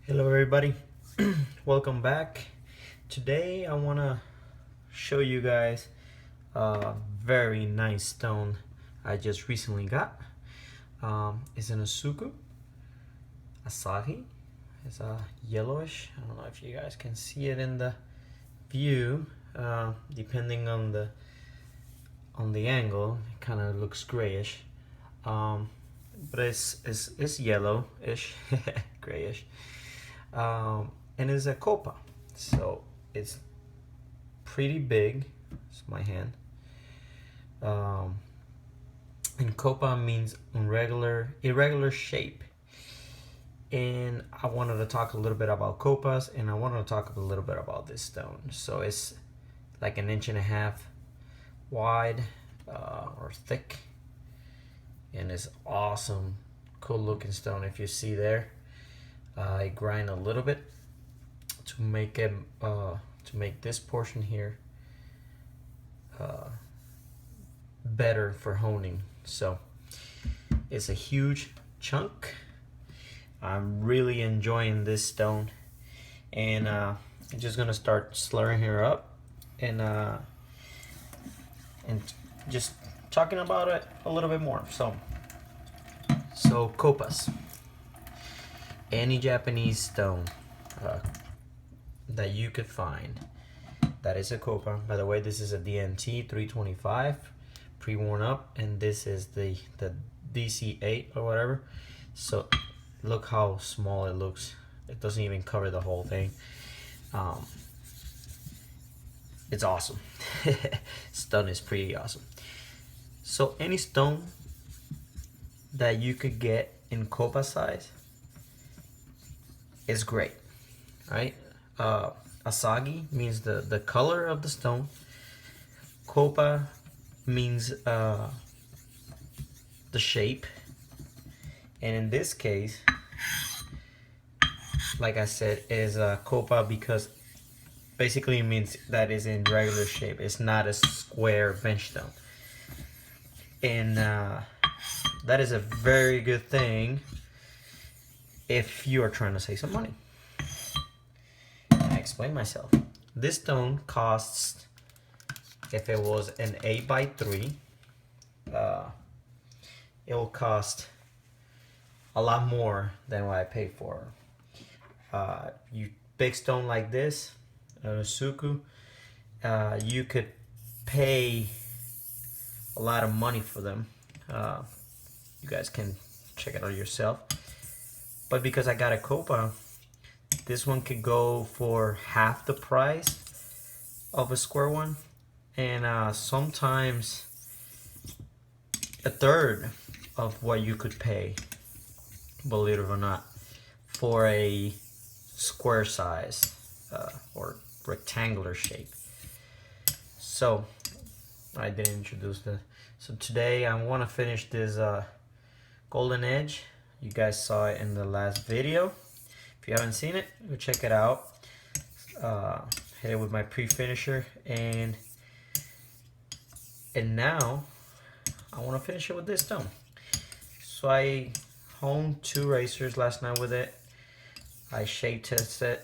Hello everybody, welcome back. Today I want to show you guys a very nice stone I just recently got. It's an Ozuku, Asagi. It's a yellowish. I don't know if you guys can see it in the view. Depending on the angle, it kind of looks grayish. But it's yellowish, grayish. And it's a copa, so it's pretty big. It's my hand. And copa means irregular shape. And I wanted to talk a little bit about copas, and I wanted to talk a little bit about this stone. So it's like 1.5 inches wide or thick, and it's awesome, cool looking stone. If you see there, I grind a little bit to make it to make this portion here better for honing. So it's a huge chunk. I'm really enjoying this stone, and I'm just gonna start slurring her up and just talking about it a little bit more. So copas, any Japanese stone that you could find that is a copa. By the way, this is a DNT 325 pre-worn up, and this is the DC8 or whatever. So look how small it looks. It doesn't even cover the whole thing. It's awesome. Stone is pretty awesome. So any stone that you could get in copa size is great, right? Asagi means the color of the stone. Copa means the shape. And in this case, like I said, is a copa because basically it means that is in regular shape. It's not a square bench stone. And that is a very good thing if you are trying to save some money. I explain myself. This stone costs, if it was an 8x3, it will cost a lot more than what I paid for. You big stone like this, Ozuku, you could pay a lot of money for them. You guys can check it out yourself. But because I got a copa, this one could go for half the price of a square one, and sometimes a third of what you could pay, believe it or not, for a square size or rectangular shape. So I didn't introduce the. So today I want to finish this golden edge. You guys saw it in the last video. If you haven't seen it, go check it out. Hit it with my pre-finisher, and now I want to finish it with this stone. So I honed 2 racers last night with it. I shade tested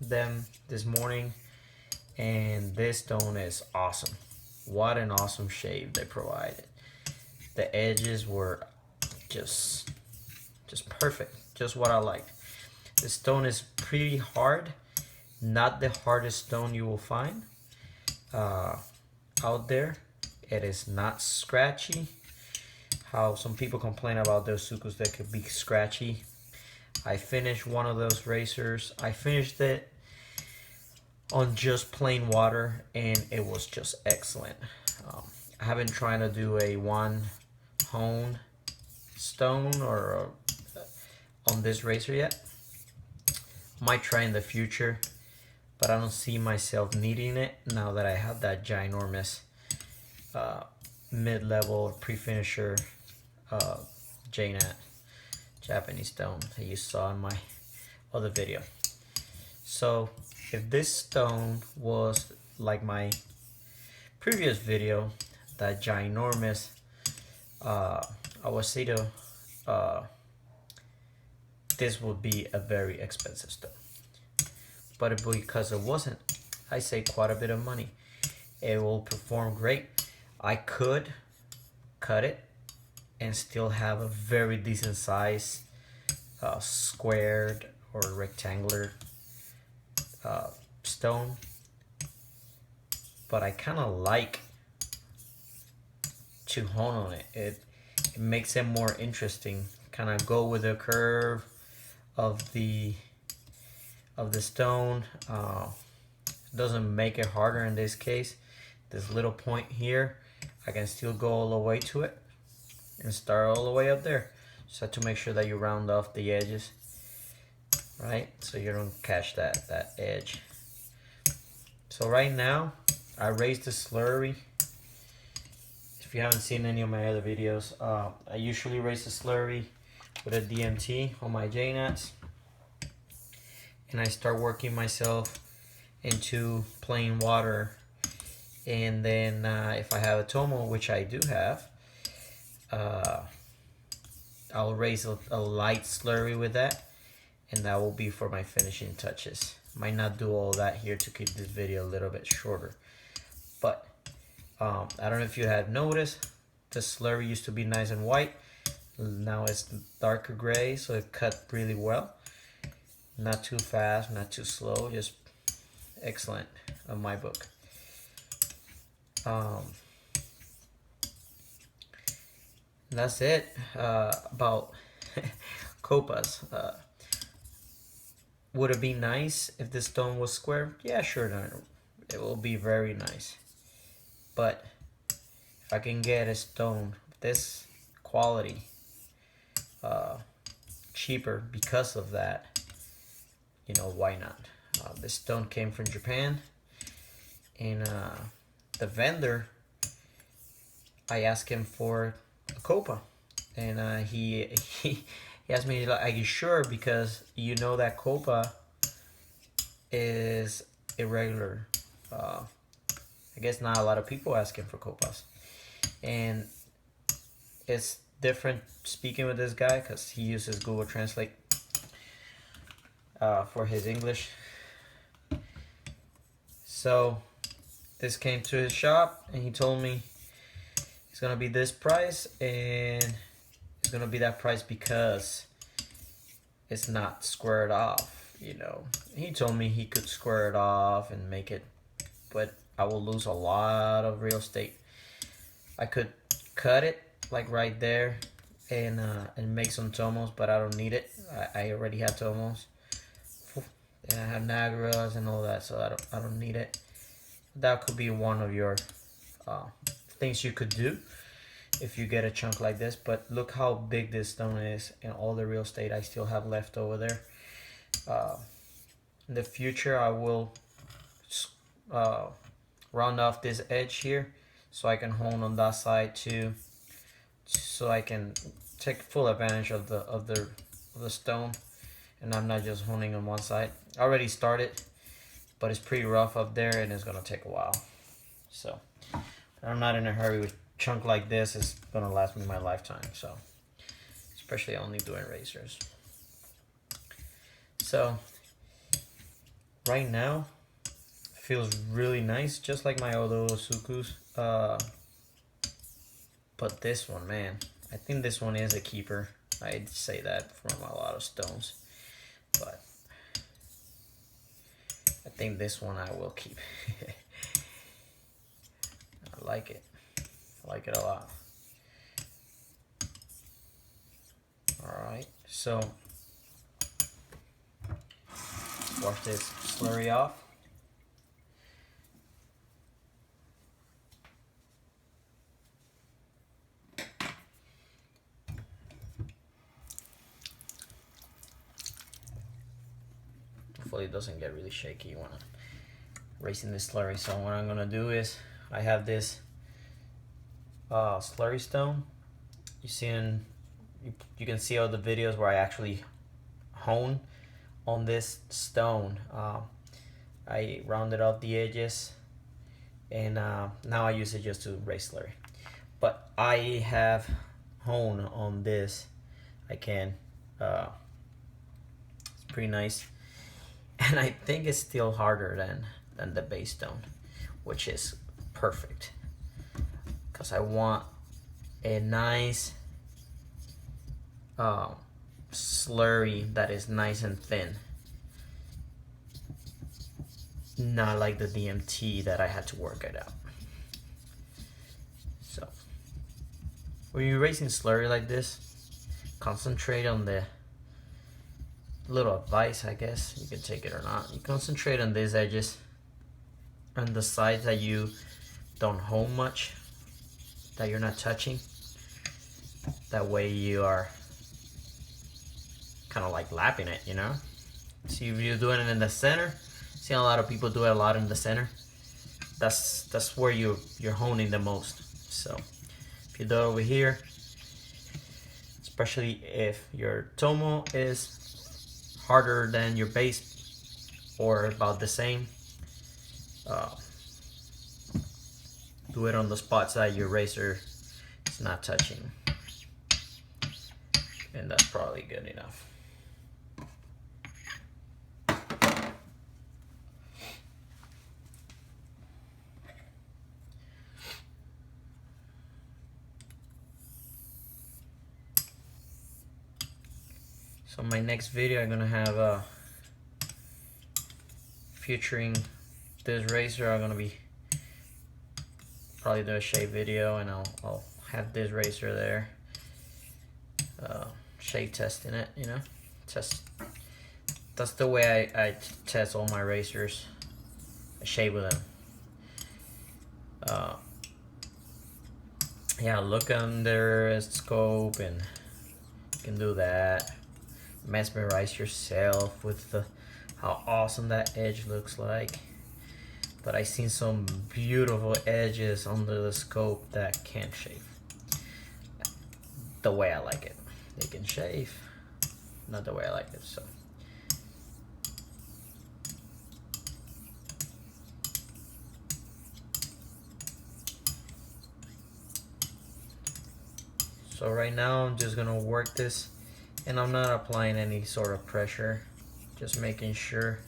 them this morning, and this stone is awesome. What an awesome shave they provided. The edges were just perfect, just what I like. The stone is pretty hard, not the hardest stone you will find out there. It is not scratchy. How some people complain about those Ozukus that could be scratchy. I finished one of those racers. I finished it on just plain water, and it was just excellent. I haven't tried to do a one hone stone or on this racer yet. Might try in the future, but I don't see myself needing it now that I have that ginormous mid-level pre-finisher JNAT Japanese stone that you saw in my other video. So if this stone was like my previous video, that ginormous Awasido this would be a very expensive stone. But because it wasn't, I save quite a bit of money. It will perform great. I could cut it and still have a very decent size squared or rectangular stone, but I kind of like to hone on it. It makes it more interesting. Kind of go with the curve of the stone. Doesn't make it harder in this case. This little point here, I can still go all the way to it and start all the way up there. Just have to make sure that you round off the edges, right? So you don't catch that edge. So right now, I raised the slurry. If you haven't seen any of my other videos, I usually raise the slurry with a DMT on my J-nuts, and I start working myself into plain water. And then if I have a Tomo, which I do have, I'll raise a light slurry with that, and that will be for my finishing touches. Might not do all that here to keep this video a little bit shorter, but I don't know if you had noticed, the slurry used to be nice and white. Now it's darker gray, so it cut really well. Not too fast, not too slow, just excellent in my book. That's it about copas. Would it be nice if this stone was square? Yeah, sure, no, it will be very nice. But if I can get a stone of this quality cheaper because of that, you know, why not? This stone came from Japan, and the vendor, I asked him for a copa, and he asked me, like, are you sure? Because you know that copa is irregular. I guess not a lot of people asking for copas, and it's different speaking with this guy because he uses Google Translate for his English. So this came to his shop, and he told me it's gonna be this price, and it's gonna be that price because it's not squared off, you know. He told me he could square it off and make it, but I will lose a lot of real estate. I could cut it like right there and make some tomos, but I don't need it. I already have tomos, and I have nagaras and all that, so I don't need it. That could be one of your things you could do if you get a chunk like this. But look how big this stone is and all the real estate I still have left over there. In the future, I will round off this edge here so I can hone on that side too, so I can take full advantage of the stone, and I'm not just honing on one side. I already started, but it's pretty rough up there, and it's gonna take a while. So I'm not in a hurry. With chunk like this, it's gonna last me my lifetime. So especially only doing razors. So right now feels really nice, just like my other Ozukus. But this one, man, I think this one is a keeper. I'd say that from a lot of stones, but I think this one I will keep. I like it. I like it a lot. Alright, so let's wash this slurry off. Hopefully it doesn't get really shaky when I'm racing this slurry. So what I'm gonna do is, I have this slurry stone. You can see all the videos where I actually hone on this stone. I rounded off the edges, and now I use it just to raise slurry. But I have honed on this. I can pretty nice. And I think it's still harder than the base stone, which is perfect. Because I want a nice slurry that is nice and thin. Not like the DMT that I had to work it out. So, when you're raising slurry like this, concentrate on the little advice, I guess. You can take it or not. You concentrate on these edges, on the sides that you don't hold much, that you're not touching. That way you are kind of like lapping it, you know? See, if you're doing it in the center, see a lot of people do it a lot in the center. That's where you're honing the most. So if you do it over here, especially if your Tomo is harder than your base or about the same, do it on the spots that your razor is not touching, and that's probably good enough. So my next video I'm gonna have featuring this razor. I'm gonna be probably do a shave video, and I'll have this razor there, shave testing it, you know, that's the way I test all my razors. I shave with them. Yeah, look under a scope, and you can do that. Mesmerize yourself with how awesome that edge looks like. But I seen some beautiful edges under the scope that can't shave the way I like it. They can shave, not the way I like it. So right now I'm just gonna work this, and I'm not applying any sort of pressure, just making sure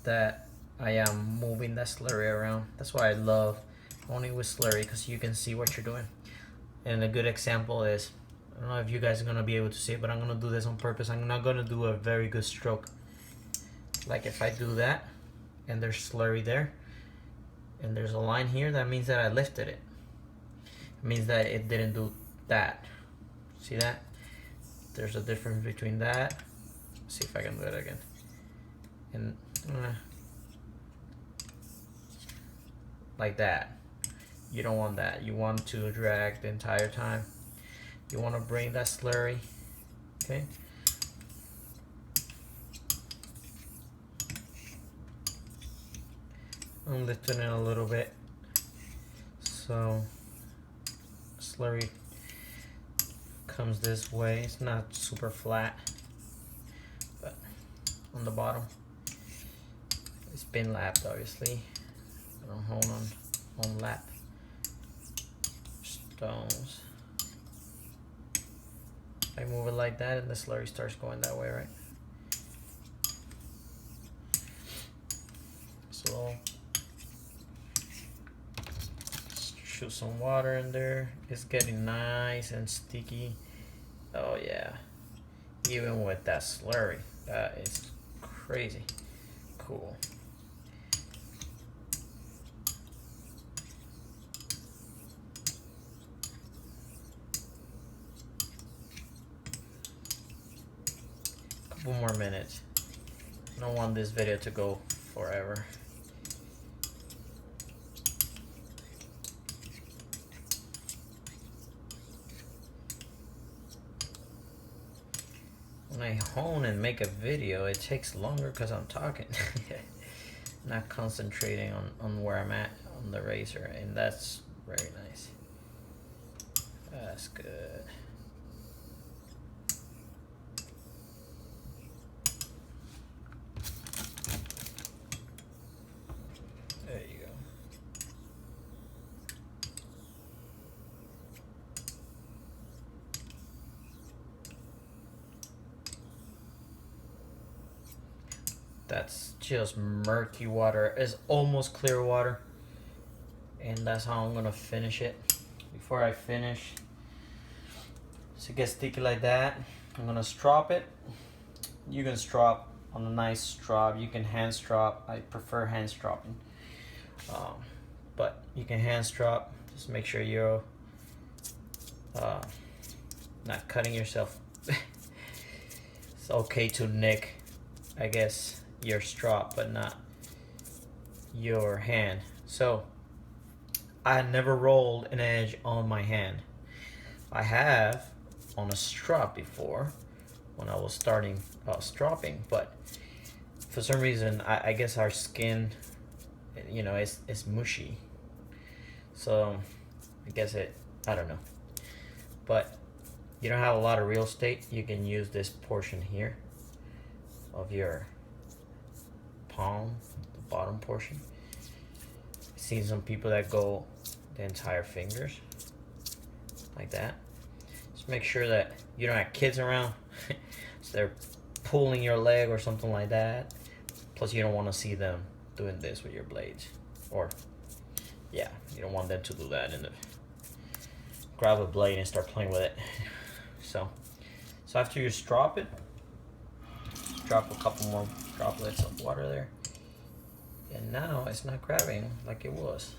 that I am moving that slurry around. That's why I love only with slurry, because you can see what you're doing. And a good example is, I don't know if you guys are gonna be able to see it, but I'm gonna do this on purpose. I'm not gonna do a very good stroke. Like if I do that, and there's slurry there, and there's a line here, that means that I lifted it. It means that it didn't do that. See that? There's a difference between that. Let's see if I can do it again. And like that. You don't want that. You want to drag the entire time. You want to bring that slurry. Okay. I'm lifting it a little bit, so slurry comes this way. It's not super flat, but on the bottom it's been lapped, obviously. I don't hold on lap stones. I move it like that, and the slurry starts going that way, right? So shoot some water in there. It's getting nice and sticky. Oh yeah, even with that slurry, that is crazy cool. Couple more minutes. I don't want this video to go forever. When I hone and make a video, it takes longer because I'm talking. Not concentrating on where I'm at on the razor, and that's very nice. That's good. There you go. That's just murky water. It's almost clear water. And that's how I'm gonna finish it. Before I finish, so it gets sticky like that, I'm gonna strop it. You can strop on a nice strop. You can hand strop. I prefer hand stropping. But you can hand strop. Just make sure you're not cutting yourself. It's okay to nick, I guess, your strop, but not your hand. So I never rolled an edge on my hand. I have on a strop before when I was starting stropping, but for some reason I guess our skin, you know, it's mushy, so I guess I don't know. But you don't have a lot of real estate, you can use this portion here of your palm, the bottom portion. I've seen some people that go the entire fingers like that. Just make sure that you don't have kids around so they're pulling your leg or something like that. Plus you don't want to see them doing this with your blades, or yeah, you don't want them to do that and grab a blade and start playing with it. So after you strop it, drop a couple more droplets of water there, and now it's not grabbing like it was.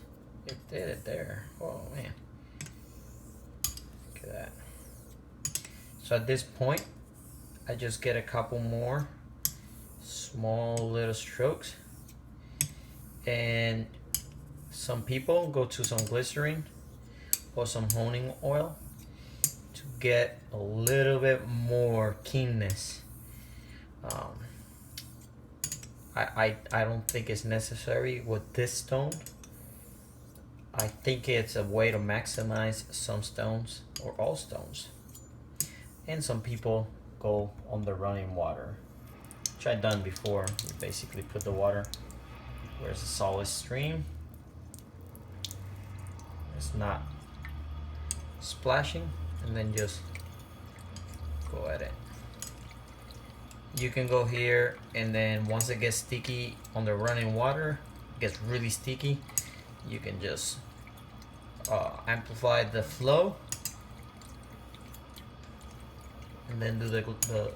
It did it there. Oh man, look at that. So at this point, I just get a couple more small little strokes, and some people go to some glycerin or some honing oil to get a little bit more keenness. I don't think it's necessary with this stone. I think it's a way to maximize some stones or all stones. And some people go on the running water, which I've done before. You basically put the water where it's a solid stream. It's not splashing, and then just go at it. You can go here, and then once it gets sticky on the running water, it gets really sticky, you can just amplify the flow, and then do the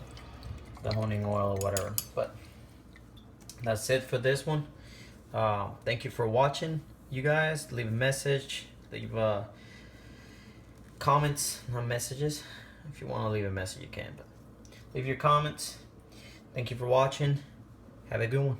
honing oil or whatever. But that's it for this one. Thank you for watching, you guys. Leave a message, leave comments, not messages. If you want to leave a message, you can, but leave your comments. Thank you for watching. Have a good one.